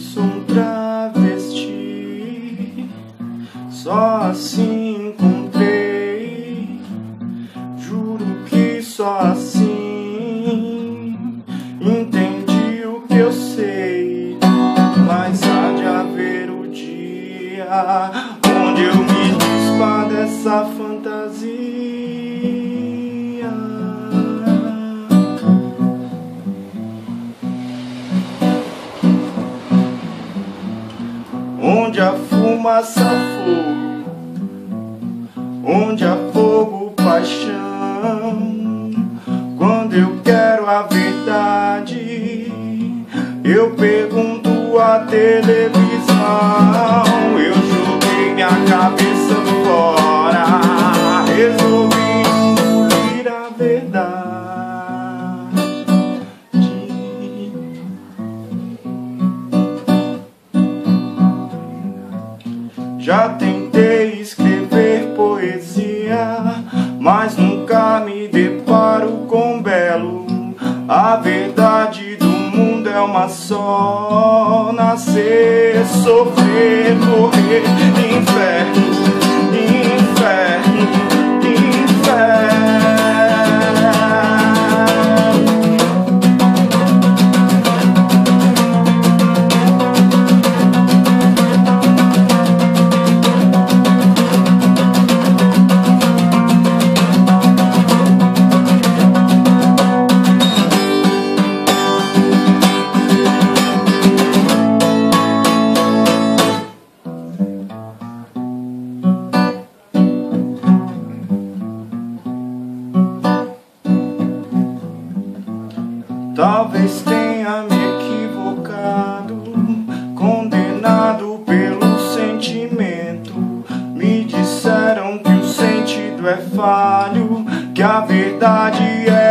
sou um travesti, só assim encontrei. Juro que só assim entendi o que eu sei. Mas há de haver o dia onde eu me despa dessa fantasia, onde a fumaça fogo, onde há fogo paixão. Quando eu quero a verdade, eu pergunto à televisão. Eu joguei minha cabeça fora, resolvi engolir a verdade. Já tentei escrever poesia, mas nunca me deparo com belo. A verdade do mundo é uma só: nascer, sofrer, morrer. Inferno, inferno, inferno. Talvez tenha me equivocado, condenado pelo sentimento. Me disseram que o sentido é falho, que a verdade é